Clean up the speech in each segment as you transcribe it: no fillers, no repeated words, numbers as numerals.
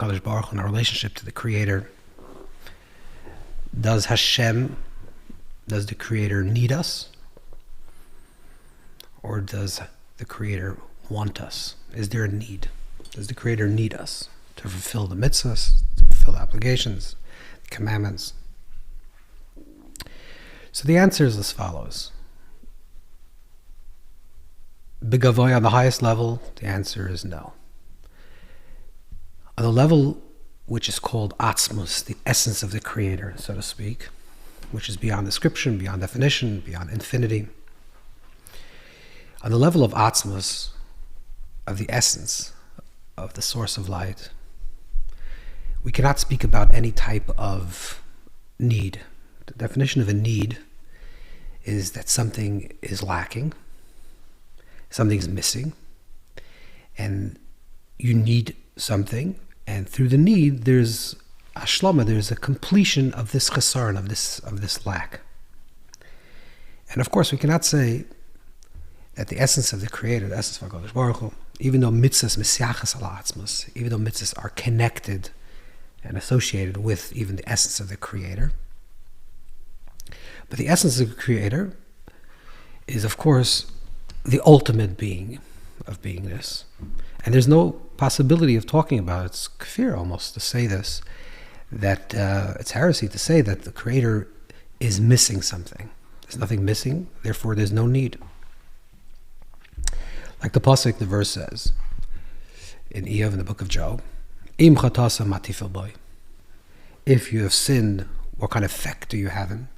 Kadosh Baruch Hu, in our relationship to the Creator. Does the Creator need us? Or does the Creator want us? Is there a need? Does the Creator need us to fulfill the mitzvahs, to fulfill the obligations, the commandments? So the answer is as follows. B'gavoy, on the highest level, the answer is no. On the level which is called Atzmus, the essence of the Creator, so to speak, which is beyond description, beyond definition, beyond infinity. On the level of Atzmus, of the essence of the source of light, we cannot speak about any type of need. The definition of a need is that something is lacking, something's missing, and you need something, and through the need there's a shlama, there's a completion of this chesaron, of this lack. And of course we cannot say that the essence of the Creator, the essence of HaKadosh Baruch Hu, even though mitzvahs misyachas ala atzmos, even though mitzvahs are connected and associated with even the essence of the Creator, but the essence of the Creator is of course the ultimate being of beingness. And there's no possibility of talking about it. It's kafir almost to say this, that it's heresy to say that the Creator is missing something. There's nothing missing, therefore there's no need. Like the pasuk, the verse says in Eov, in the book of Job, Im chatasa matifel boy. If you have sinned, what kind of effect do you have him?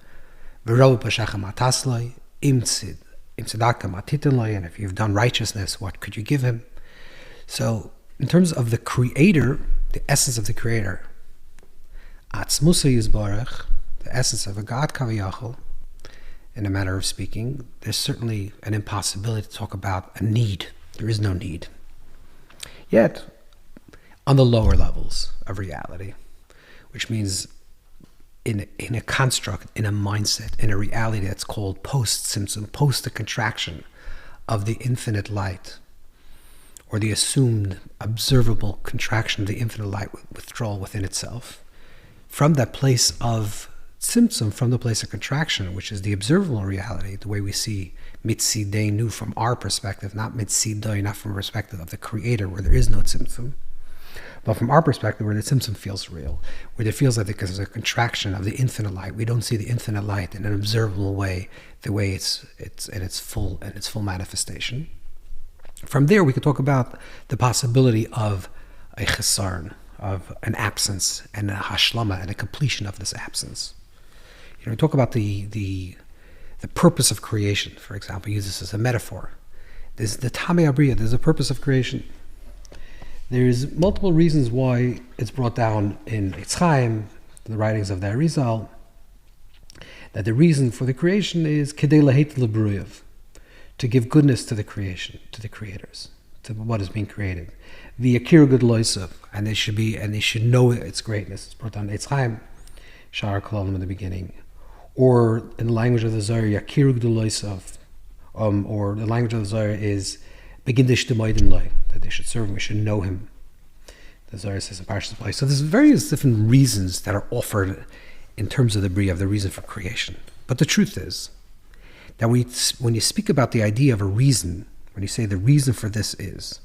V'rov b'shachem atasloi, im tzedakah matiten loy. And if you've done righteousness, what could you give him? So, in terms of the Creator, the essence of the Creator, Atzmusa Yizbarach, the essence of a God Kaviyachol, in a manner of speaking, there's certainly an impossibility to talk about a need. There is no need. Yet, on the lower levels of reality, which means in a construct, in a mindset, in a reality that's called post-Simson, post the contraction of the infinite light, or the assumed observable contraction of the infinite light withdrawal within itself, from that place of Tzimtzum, from the place of contraction, which is the observable reality, the way we see Mitzideinu from our perspective, not Mitzidei, not from the perspective of the Creator, where there is no Tzimtzum, but from our perspective, where the Tzimtzum feels real, where it feels like there's a contraction of the infinite light. We don't see the infinite light in an observable way, the way it's in its full manifestation. From there, we could talk about the possibility of a chesaron, of an absence, and a hashlama, and a completion of this absence. We talk about the purpose of creation, for example. Use this as a metaphor. There's the Tamei Abriya, there's a purpose of creation. There's multiple reasons why it's brought down in Eitz Chaim, the writings of the Arizal, that the reason for the creation is Kedei Laheitel Lebruyev, to give goodness to the creation, to the creators, to what is being created. The Akira Gudloisav, and they should know its greatness. It's brought down in Eitz Chaim, Shar Kolalim in the beginning. Or in the language of the Zohar, Yakir Gduloisav, or the language of the Zohar is Begindish Demoidin Loi, that they should serve him, we should know him. The Zohar says in Parshas Place. So there's various different reasons that are offered in terms of the Bria, of the reason for creation. But the truth is that when you speak about the idea of a reason, when you say the reason for this is,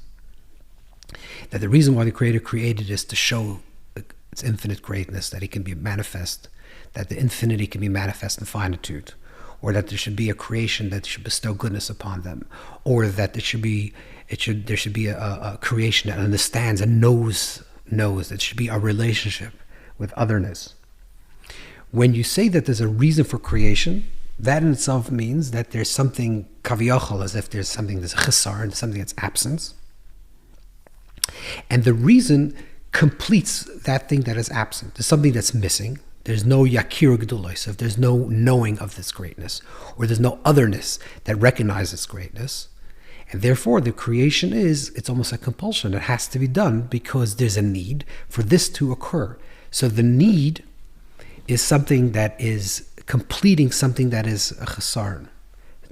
that the reason why the Creator created is to show its infinite greatness, that He can be manifest, that the infinity can be manifest in finitude, or that there should be a creation that should bestow goodness upon them, or that there should be a creation that understands and knows. It should be a relationship with otherness. When you say that there's a reason for creation, that in itself means that there's something kaviyachol, as if there's a chesar, something that's absence, and the reason completes that thing that is absent. There's something that's missing. There's no yakir gedulos, if there's no knowing of this greatness, or there's no otherness that recognizes greatness, and therefore the creation it's almost a compulsion. It has to be done because there's a need for this to occur. So the need is something that is completing something that is a chesaron.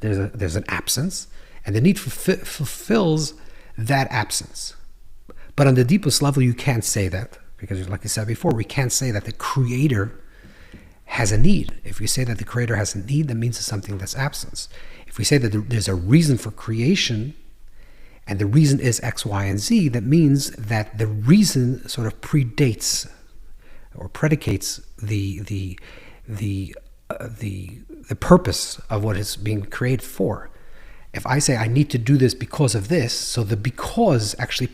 There's an absence, and the need fulfills that absence. But on the deepest level, you can't say that. Because like I said before, we can't say that the Creator has a need. If we say that the Creator has a need, that means it's something that's absence. If we say that there's a reason for creation, and the reason is X, Y, and Z, that means that the reason sort of predates or predicates the purpose of what it's being created for. If I say I need to do this because of this, so the because actually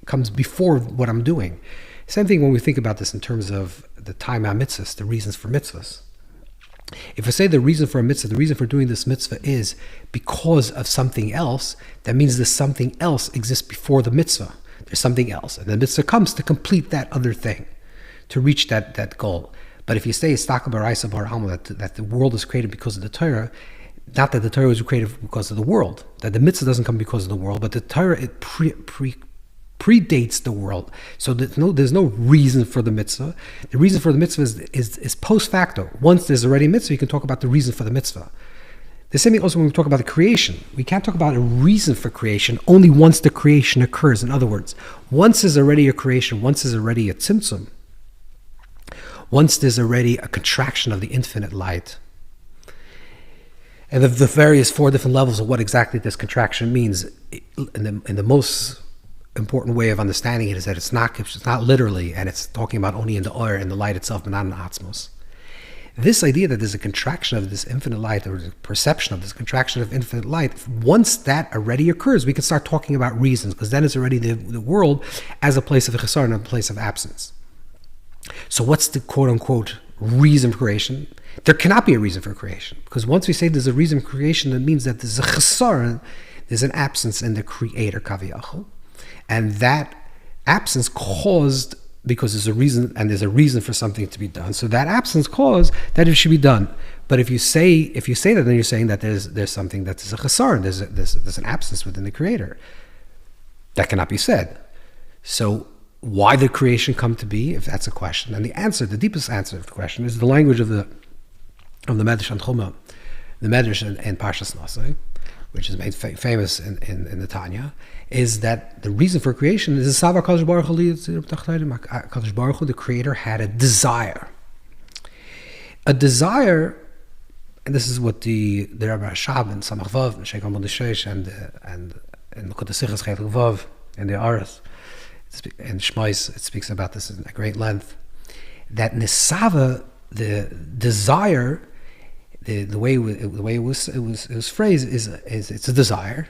comes before what I'm doing. Same thing when we think about this in terms of the time mitzvahs, the reasons for mitzvahs. If I say the reason for a mitzvah, the reason for doing this mitzvah is because of something else, that means this something else exists before the mitzvah. There's something else. And the mitzvah comes to complete that other thing, to reach that goal. But if you say that the world is created because of the Torah, not that the Torah was created because of the world, that the mitzvah doesn't come because of the world, but the Torah, it predates the world. So there's no reason for the mitzvah. The reason for the mitzvah is post facto. Once there's already a mitzvah, you can talk about the reason for the mitzvah. The same thing also when we talk about the creation. We can't talk about a reason for creation only once the creation occurs. In other words, once there's already a creation, once there's already a tzimtzum, once there's already a contraction of the infinite light, and the various 4 different levels of what exactly this contraction means, in the most important way of understanding it is that it's not literally, and it's talking about only in the oir, in the light itself, but not in the atzmos. This idea that there's a contraction of this infinite light, or the perception of this contraction of infinite light, once that already occurs, we can start talking about reasons, because then it's already the world as a place of chesar and a place of absence. So what's the quote-unquote reason for creation? There cannot be a reason for creation, because once we say there's a reason for creation, that means that there's a chesar, there's an absence in the Creator, kaviyachol, and that absence caused, because there's a reason, and there's a reason for something to be done. So that absence caused that it should be done. But if you say that, then you're saying that there's something that is a chesar, there's an absence within the Creator. That cannot be said. So why did creation come to be, if that's a question? And the answer, the deepest answer of the question, is the language of the Medrash and Chuma, the Medrash in Parshas Nosai, which is made famous in the Tanya, is that the reason for creation is the Kadosh Baruch Hu, the Creator, had a desire. A desire, and this is what the Rabbi Shab and Samach Vav, and Sheikh Amud Sheish, and Lukot Sichas Chelik Vav, and the Aras, and Shmais, it speaks about this in a great length, that Nisava, the desire, the way it was phrased is it's a desire,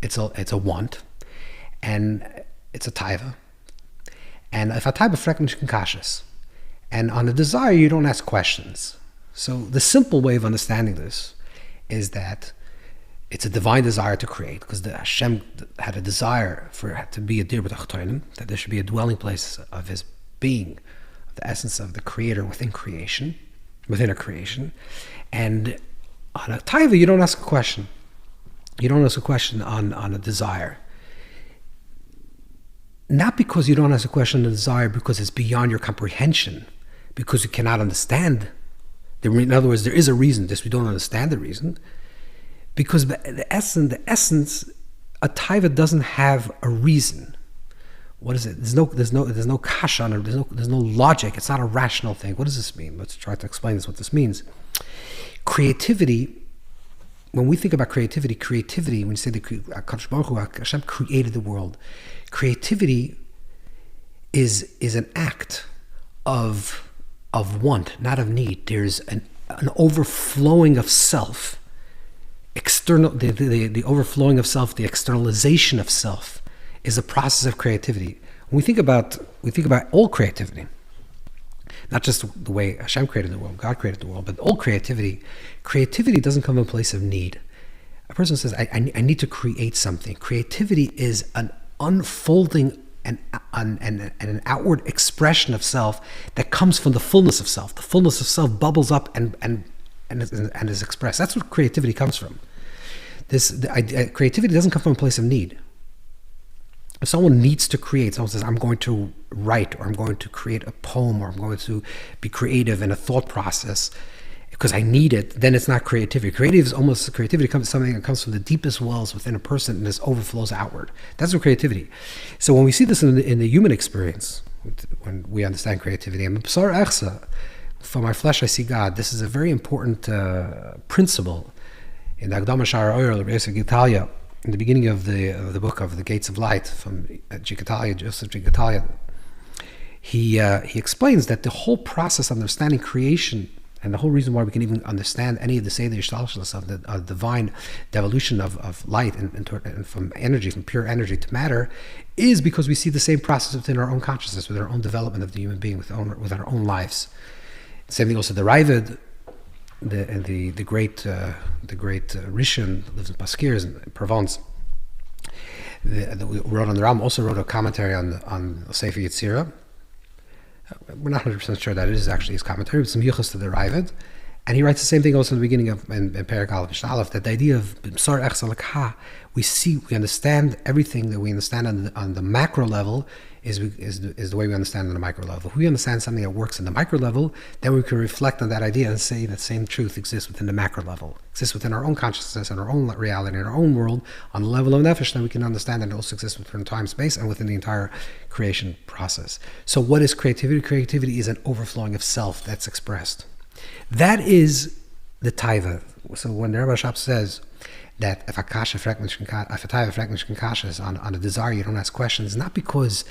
it's a want, and it's a taiva. And if a taiva fragment kashas, and on a desire you don't ask questions. So the simple way of understanding this is that it's a divine desire to create, because the Hashem had a desire for it to be a dir b'tachtonim, that there should be a dwelling place of His being, the essence of the Creator within a creation. And on a taiva, you don't ask a question. You don't ask a question on a desire. Not because you don't ask a question on a desire because it's beyond your comprehension, because you cannot understand. In other words, there is a reason, just we don't understand the reason. Because the essence, a taiva doesn't have a reason. What is it? There's no kasha on it. There's no logic. It's not a rational thing. What does this mean? Let's try to explain what this means. Creativity. When we think about creativity, when you say the Kadosh Baruch Hu, Hashem created the world, creativity is an act of want, not of need. There's an overflowing of self. The overflowing of self, the externalization of self, is a process of creativity. When we think about all creativity, not just the way Hashem created the world, God created the world, but all creativity doesn't come from a place of need. A person says, I need to create something. Creativity is an unfolding and an outward expression of self that comes from the fullness of self. The fullness of self bubbles up and is expressed. That's what creativity comes from. Creativity doesn't come from a place of need. If someone needs to create, someone says, I'm going to write, or I'm going to create a poem, or I'm going to be creative in a thought process because I need it, then it's not creativity. Creativity comes something that comes from the deepest wells within a person, and this overflows outward. That's what creativity. So when we see this in the human experience, when we understand creativity. And from my flesh I see God. This is a very important principle in the Agdama Shara Oyer, Gitalia, in the beginning of the book of the Gates of Light from Gitalia, Joseph Gitalia. He explains that the whole process of understanding creation, and the whole reason why we can even understand any of the Seder Yishtalshalos of the divine devolution of light and from energy, from pure energy to matter, is because we see the same process within our own consciousness, with our own development of the human being, with our own lives. Same thing also the Ravid, the great Rishon lives in Paskirs in Provence. We wrote on the Ram, also wrote a commentary on Sefer Yetzirah. We're not 100% sure that it is actually his commentary, but some yuchas to the Ravid. And he writes the same thing also in the beginning of in Perek Aleph Shalaf, that the idea of B'msar Echsa L'kha, we understand everything that we understand on the macro level is the way we understand on the micro level. If we understand something that works in the micro level, then we can reflect on that idea and say that same truth exists within the macro level, exists within our own consciousness and our own reality, in our own world, on the level of nefesh. Then we can understand that it also exists within time, space, and within the entire creation process. So what is creativity? Creativity is an overflowing of self that's expressed. That is the taiva. So when the Rebbe Shab says that if a taiva fragment kasha is on a desire, you don't ask questions, not because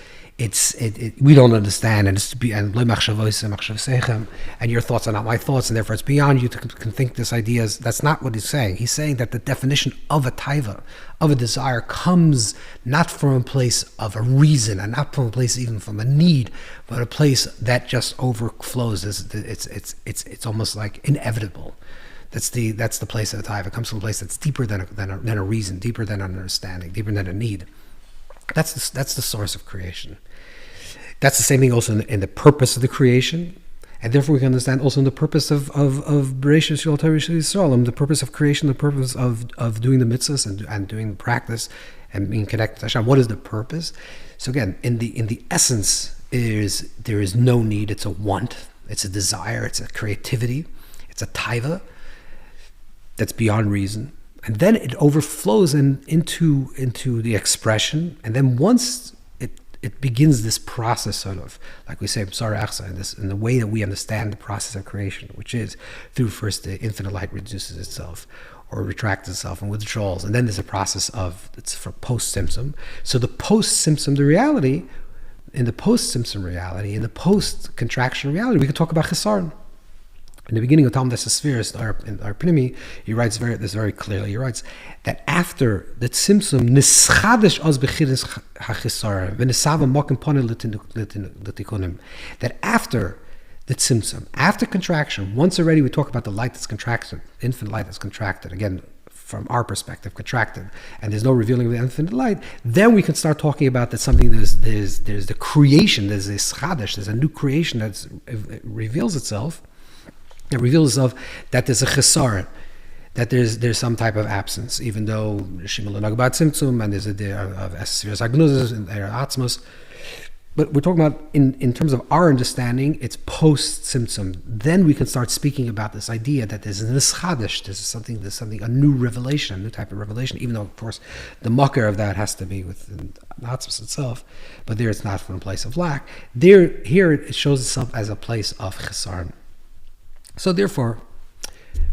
we don't understand and it's and your thoughts are not my thoughts and therefore it's beyond you to can think this ideas. That's not what he's saying. He's saying that the definition of a taiva, of a desire, comes not from a place of a reason and not from a place even from a need, but a place that just overflows. It's almost like inevitable. That's the place of the taiva. It comes from a place that's deeper than a reason, deeper than an understanding, deeper than a need. That's the source of creation. That's the same thing also in the purpose of the creation, and therefore we can understand also in the purpose of Bereshis Shel Torah Yisrael, the purpose of creation, the purpose of doing the mitzvahs and doing the practice and being connected to Hashem. What is the purpose? So again, in the essence, there is no need. It's a want. It's a desire. It's a creativity. It's a taiva that's beyond reason, and then it overflows into the expression, and then once it begins this process, sort of like we say B'sar Echsa, in the way that we understand the process of creation, which is through first the infinite light reduces itself or retracts itself and withdraws, and then there's a process it's for post-Simpson. So the post-Simpson, in the post-Simpson reality, in the post-contraction reality, we can talk about Chesaron. In the beginning of Talmud Spheres, our Pnimi, he writes this very clearly. He writes that after the Tzimtzum nischadish os bechidus hachisar v'nisava mokim ponim l'tikunim, that after the Tzimtzum, after contraction, once already we talk about the light that's contracted, infinite light that's contracted, again from our perspective contracted, and there's no revealing of the infinite light, then we can start talking about that something there's the creation, there's this chadash, there's a new creation that reveals itself. It reveals itself that there's a chesar, that there's some type of absence, even though Shimon Nagbat Simtsum and there's a day of Esfir's Agnuzes and Atzmos. But we're talking about in terms of our understanding, it's post Simtsum. Then we can start speaking about this idea that there's an ischadish, there's something, a new revelation, a new type of revelation, even though of course the mucker of that has to be within Atzmos itself, but there it's not from a place of lack. Here it shows itself as a place of chesar. So therefore,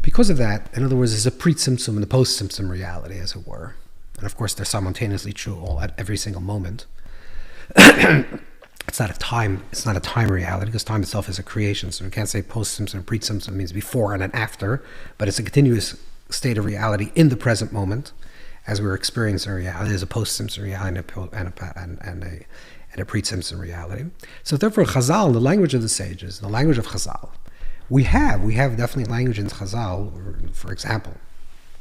because of that, in other words, there's a pre-Tzimtzum and a post-Tzimtzum reality, as it were. And of course, they're simultaneously true all at every single moment. It's not a time reality, because time itself is a creation. So we can't say post-Tzimtzum and pre-Tzimtzum means before and an after, but it's a continuous state of reality in the present moment, as we're experiencing reality. There's a post-Tzimtzum reality and a pre-Tzimtzum reality. So therefore, Chazal, the language of the sages, the language of Chazal, we have definitely language in Chazal, for example,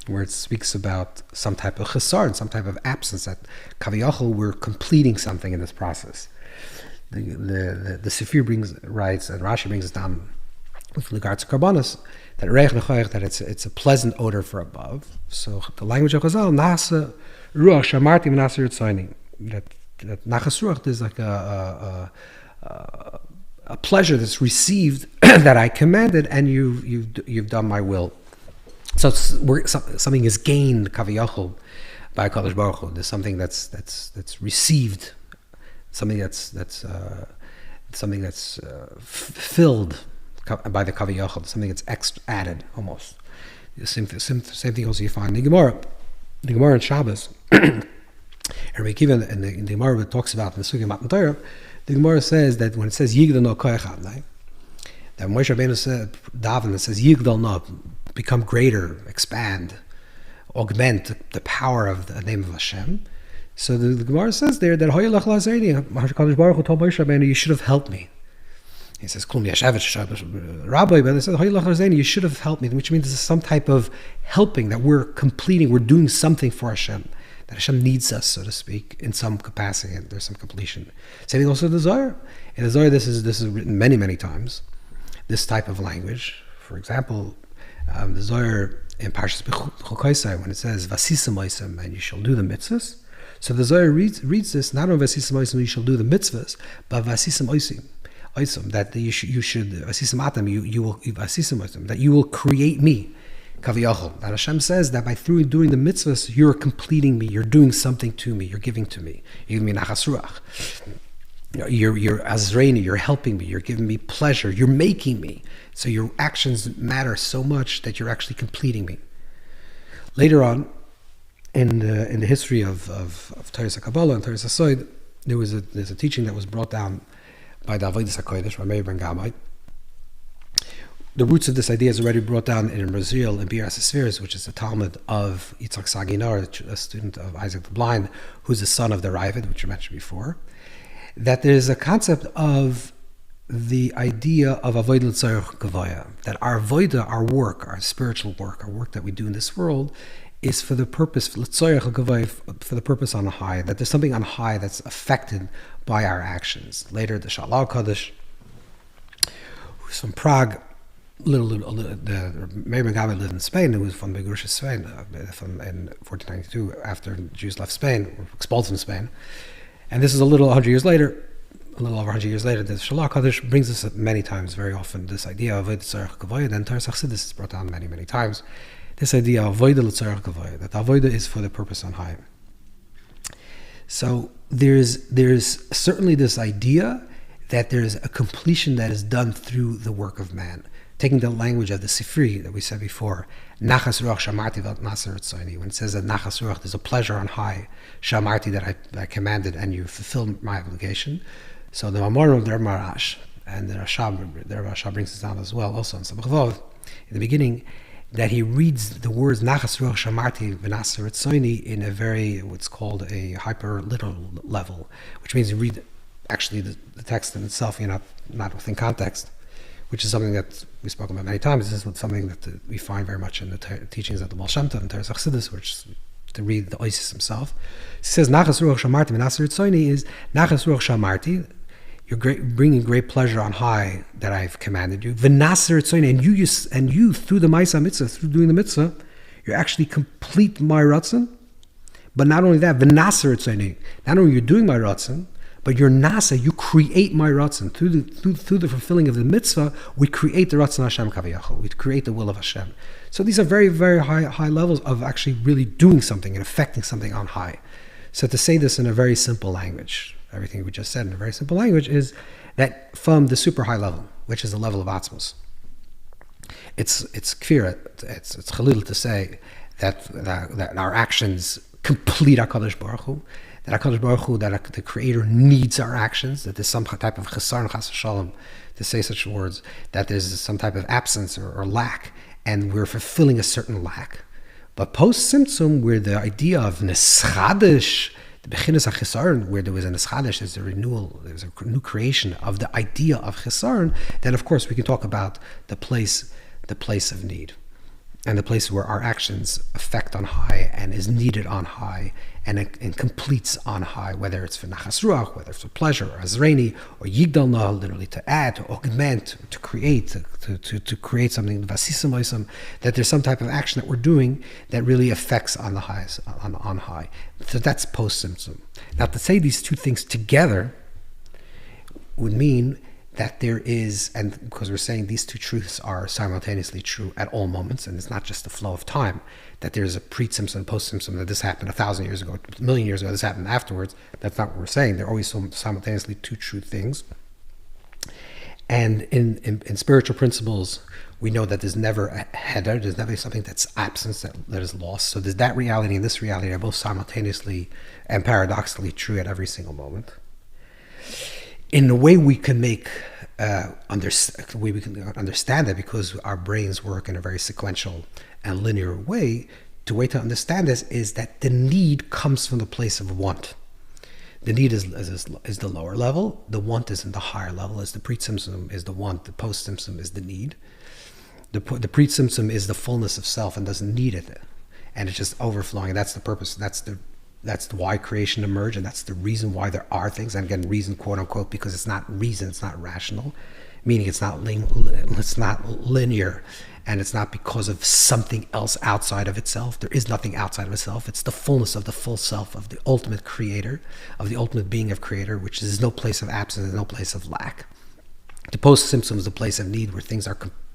where it speaks about some type of chesar, some type of absence, that kaviyachol, we're completing something in this process. The Sefer writes, and Rashi brings it down with regards to karbanos, that it's a pleasant odor for above. So the language of Chazal, nasa ruach shamarti v'nasa yitzayni, that nachas ruach is like a pleasure that's received that I commanded, and you've done my will. So something is gained kaviyachol by Kadosh Baruch Hu. There's something that's received, something that's something that's filled by the kaviyachol, something that's added almost. The same thing also you find in the Gemara. The Gemara in Shabbos, and Rekiva in the Gemara talks about in the Sugya Matan Torah, the Gemara says that when it says Yigdal no koyachad, that Moshe Rabbeinu said, Daven, it says Yigdal no, become greater, expand, augment the power of the name of Hashem. So the Gemara says there that Hoyelach Lazarni, HaKadosh Baruch Hu told Moshe Rabbeinu, you should have helped me. He says, Klum Yashavich Rabbi, but they said, Hoyelach Lazarni, you should have helped me, which means this is some type of helping, that we're completing, we're doing something for Hashem, that Hashem needs us, so to speak, in some capacity, and there's some completion. Same thing also in the Zohar. In the Zohar, this is written many, many times, this type of language. For example, the Zohar in Parshas Chukoisai, when it says, Vasisam Oisam, and you shall do the mitzvahs. So the Zohar reads this, not only Vasisam Oisam, you shall do the mitzvahs, but Vasisam Oisim. That you should that you will create me, kaviyachol. That Hashem says that by doing the mitzvahs, you're completing me, you're doing something to me, you're giving to me. You're giving me nachas ruach. You're azreini, you're helping me, you're giving me pleasure, you're making me. So your actions matter so much that you're actually completing me. Later on, in the history of Teres HaKabbalah and Teres HaSoid, there's a teaching that was brought down by the Avodas HaKodesh, by Meir ben Gamai. The roots of this idea is already brought down in Brazil in Biras Esferes, which is the Talmud of Yitzchak Saginar, a student of Isaac the Blind, who's the son of the Ravid, which I mentioned before. That there's a concept of the idea of Avodah L'Tzorech Gavoya, that our Avodah, our work, our spiritual work, our work that we do in this world, is for the purpose, for the purpose on high, that there's something on high that's affected by our actions. Later, the Shalal Kodesh, who's from Prague, the Meir ben Gamai lived in Spain, who was from Begurusha, Spain, in 1492, after Jews left Spain, were expelled from Spain. And this is a little over 100 years later, the Shalal Kodesh brings us many times, very often, this idea of Avodah L'Tzorech Gavoya. Then Teres HaChassidus is brought down many, many times. This idea of Avodah L'Tzorech Gavoya, that Avodah is for the purpose on high. So there's certainly this idea that there's a completion that is done through the work of man. Taking the language of the Sifri that we said before, Nachas Ruach Shamarti V'Al Naser Etzoni, when it says that Nachas Ruach, there's a pleasure on high, Shamarti, that I commanded and you fulfilled my obligation. So the Mamor of the Marash and the Rasha brings this down as well, also in Samachvov, in the beginning, that he reads the words Nachas Ruach Shamarti V'Naser Etzoni in a very, what's called a hyper-literal level, which means you read actually the text in itself, you're not within context, which is something that we spoke about many times. This is something that we find very much in the teachings of the Baal Shem Tov and Teres HaChassidus, which is to read the Oasis himself. He says, Nachas Ruach Shamarti V'Naser Etzoni is Nachas Ruach Shamarti, you're bringing great pleasure on high that I've commanded you. V'Naser Etzoni, and you through the Ma'aseh Mitzvah, through doing the mitzvah, you're actually complete my ratzon. But not only that, V'Naser Etzoni, not only you're doing my ratzon, but your nasa, you create my ratzon. Through the fulfilling of the mitzvah, we create the ratzon Hashem kaviyachol. We create the will of Hashem. So these are very, very high levels of actually really doing something and affecting something on high. So to say this in a very simple language, everything we just said in a very simple language, is that from the super high level, which is the level of atzmos, it's kfira, it's chalil to say that our actions complete HaKadosh Baruch Hu, that HaKadosh Baruch Hu, that the Creator needs our actions, that there's some type of chesar chas v'shalom, to say such words, that there's some type of absence or lack, and we're fulfilling a certain lack. But post-Simtzum, where the idea of neschadish, the bechinas ha-chesaron, where there was a neschadish, there's a renewal, there's a new creation of the idea of chesaron, then of course we can talk about the place of need, and the place where our actions affect on high and is needed on high and completes on high, whether it's for nachas ruach, whether it's for pleasure, or azreini, or yigdal na, literally to add, to augment, to create, to create something, vasisam oisam, that there's some type of action that we're doing that really affects on the highs, on high. So that's post-Simtzum. Now to say these two things together would mean that there is, and because we're saying these two truths are simultaneously true at all moments, and it's not just the flow of time, that there's a pre-Simtzum, post-Simtzum, that this happened 1,000 years ago, 1,000,000 years ago, this happened afterwards. That's not what we're saying. They're always simultaneously two true things. And in spiritual principles, we know that there's never a heder, there's never something that's absence that is lost. So there's that reality and this reality are both simultaneously and paradoxically true at every single moment. In the way we can understand that, because our brains work in a very sequential and linear way, the way to understand this is that the need comes from the place of want. The need is the lower level. The want is in the higher level. As the pre-symptom is the want. The post-symptom is the need. The pre-symptom is the fullness of self and doesn't need it, and it's just overflowing. That's the purpose. That's why creation emerged, and that's the reason why there are things. And again, reason, quote unquote, because it's not reason. It's not rational, meaning it's not linear. And it's not because of something else outside of itself. There is nothing outside of itself. It's the fullness of the full self, of the ultimate creator, of the ultimate being of creator, which is no place of absence, no place of lack. The post-symptom is the place of need, where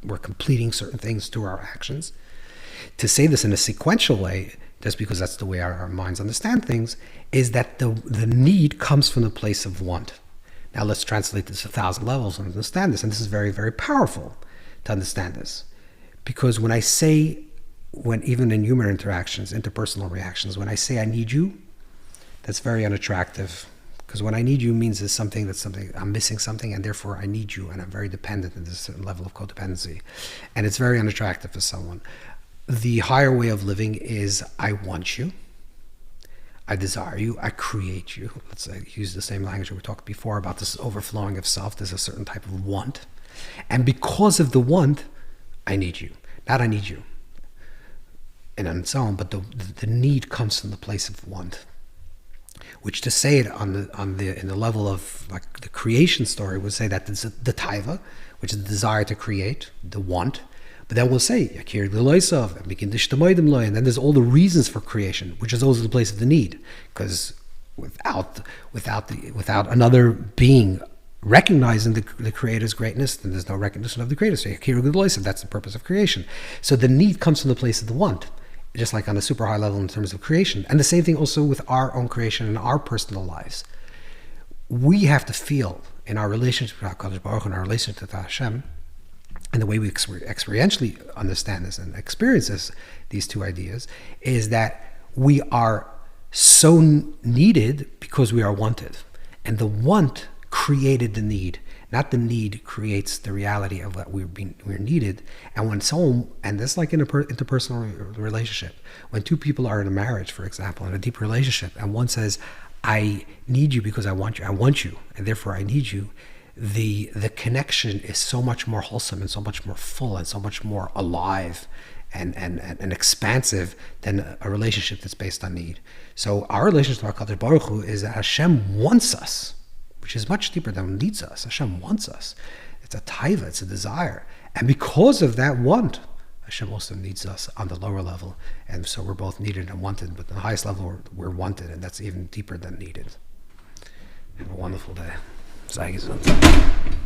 we're completing certain things through our actions. To say this in a sequential way, just because that's the way our minds understand things, is that the need comes from the place of want. Now let's translate this 1,000 levels and understand this. And this is very, very powerful to understand this. Because when even in human interactions, interpersonal reactions, when I say I need you, that's very unattractive. Because when I need you means there's something, I'm missing something, and therefore I need you, and I'm very dependent, and there's a certain level of codependency. And it's very unattractive for someone. The higher way of living is I want you, I desire you, I create you. Let's use the same language we talked before about this overflowing of self. There's a certain type of want. And because of the want, I need you. Not I need you and on its own, but the need comes from the place of want. Which, to say it in the level of like the creation story, would say that it's the taiva, which is the desire to create, the want. But then we'll say yakir l'loisav and begin d'shtamoidim loy, and then there's all the reasons for creation, which is also the place of the need, because without another being recognizing the creator's greatness, then there's no recognition of the creator. So that's the purpose of creation. So the need comes from the place of the want, just like on a super high level in terms of creation. And the same thing also with our own creation and our personal lives. We have to feel in our relationship with HaKadosh Baruch Hu and our relationship with Hashem, and the way we experientially understand this and experience these two ideas, is that we are so needed because we are wanted. And the want created the need, not the need creates the reality of what we're needed. And when and that's like in a interpersonal relationship, when two people are in a marriage, for example, in a deep relationship, and one says, I need you because I want you, and therefore I need you, the connection is so much more wholesome and so much more full and so much more alive and expansive than a relationship that's based on need. So our relationship with HaKadosh Baruch Hu is that Hashem wants us, which is much deeper than needs us. Hashem wants us. It's a taiva, it's a desire. And because of that want, Hashem also needs us on the lower level. And so we're both needed and wanted, but the highest level we're wanted, and that's even deeper than needed. Have a wonderful day. Sei gesund.